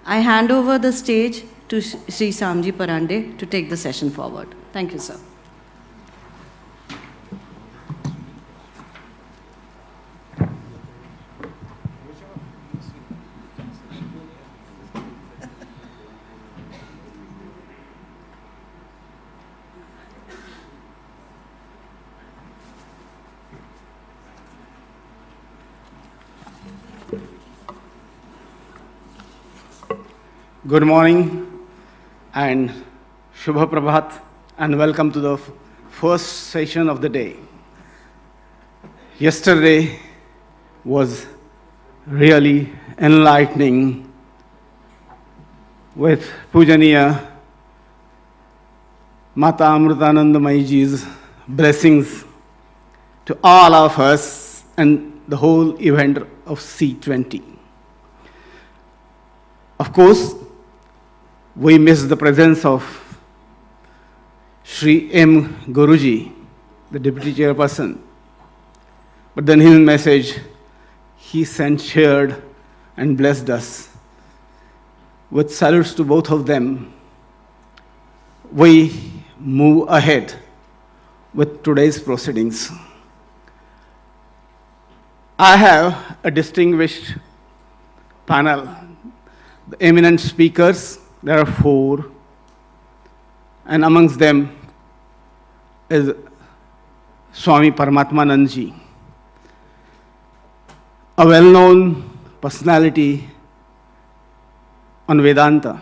I hand over the stage to Sri Samji Parande to take the session forward. Thank you, sir. Good morning and Shubha Prabhat, and welcome to the first session of the day. Yesterday was really enlightening with Pujaniya Mata Amritanandamayi ji's blessings to all of us and the whole event of C20. Of course, we miss the presence of Sri M. Guruji, the Deputy Chairperson. But then his message, he sent, shared, and blessed us. With salutes to both of them, we move ahead with today's proceedings. I have a distinguished panel. The eminent speakers, there are 4, and amongst them is Swami Paramatmanandji, a well-known personality on Vedanta.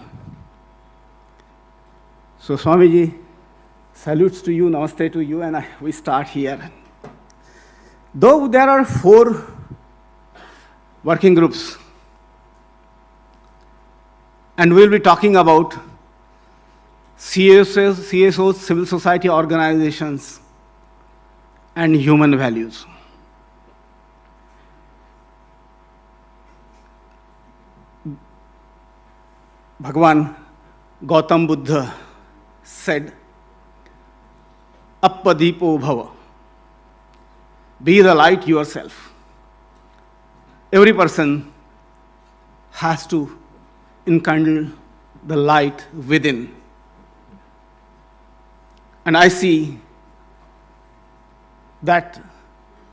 So Swamiji, salutes to you, namaste to you, and we start here. Though there are 4 working groups, and we'll be talking about CSOs, civil society organizations, and human values. Bhagwan Gautam Buddha said, Appadipo bhava. Be the light yourself. Every person has to enkindle the light within. And I see that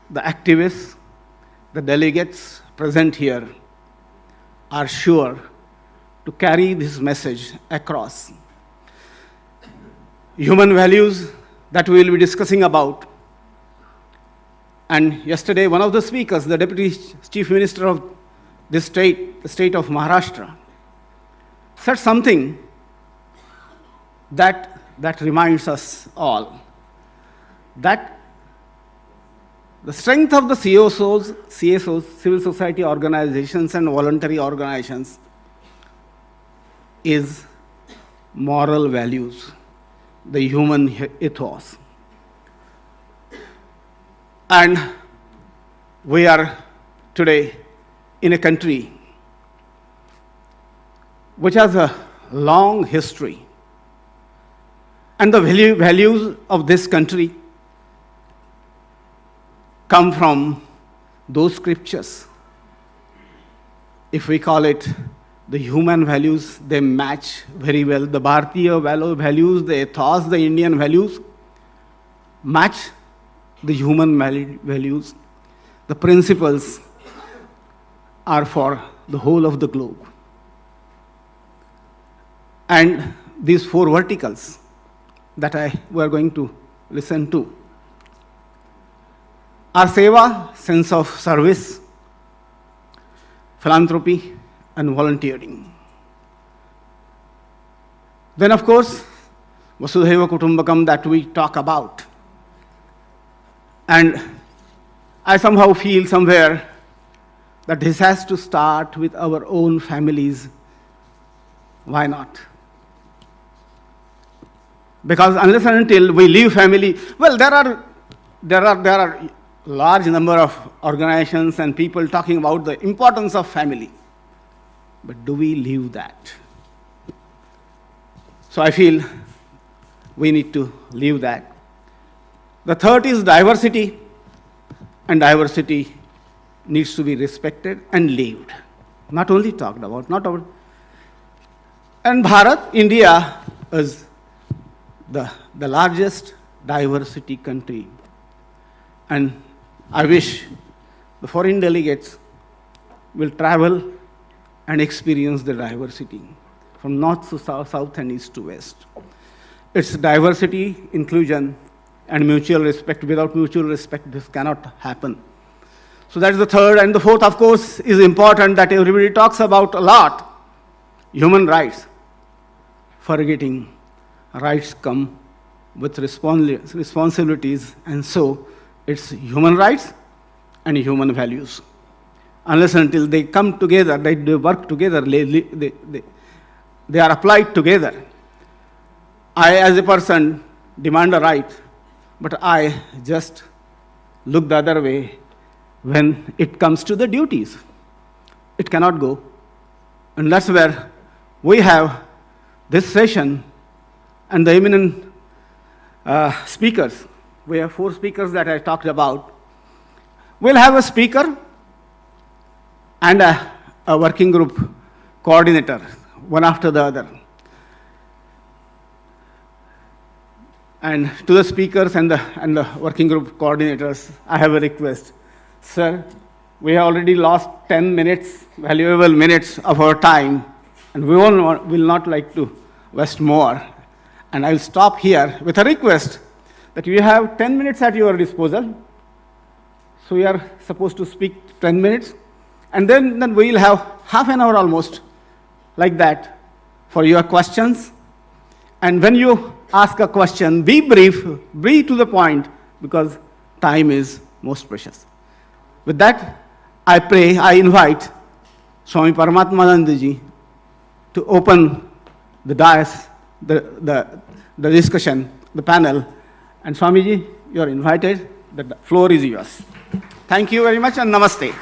the activists, the delegates present here are sure to carry this message across. Human values that we will be discussing about. And yesterday, one of the speakers, the Deputy Chief Minister of this state, the state of Maharashtra, said something that reminds us all that the strength of the CSOs, civil society organizations and voluntary organizations is moral values, the human ethos. And we are today in a country which has a long history. And the values of this country come from those scriptures. If we call it the human values, they match very well. The Bharatiya values, the ethos, the Indian values match the human values. The principles are for the whole of the globe. And these 4 verticals that we are going to listen to are seva, sense of service, philanthropy, and volunteering. Then, of course, Vasudhaiva Kutumbakam that we talk about. And I somehow feel somewhere that this has to start with our own families. Why not? Because unless and until we leave family, well, there are large number of organizations and people talking about the importance of family. But do we leave that? So I feel we need to leave that. The third is diversity, and diversity needs to be respected and lived. Not only talked about, And Bharat, India, is the largest diversity country. And I wish the foreign delegates will travel and experience the diversity from north to south, south and east to west. It's diversity, inclusion, and mutual respect. Without mutual respect, this cannot happen. So that is the third. And the fourth, of course, is important that everybody talks about a lot. Human rights. Forgetting rights come with responsibilities, and so it's human rights and human values. Unless until they come together, they work together, they are applied together. I, as a person, demand a right, but I just look the other way when it comes to the duties. It cannot go. And that's where we have this session and the eminent speakers. We have 4 speakers that I talked about. We'll have a speaker and a working group coordinator, one after the other. And to the speakers and the working group coordinators, I have a request. Sir, we have already lost 10 minutes, valuable minutes of our time, and we will not like to waste more. And I'll stop here with a request that you have 10 minutes at your disposal. So we are supposed to speak 10 minutes, and then we'll have half an hour almost, like that, for your questions. And when you ask a question, be brief, be to the point, because time is most precious. With that, I pray, I invite Swami Paramatmananda ji to open the dais, the discussion, the panel. And Swamiji, you are invited. The floor is yours. Thank you very much and namaste.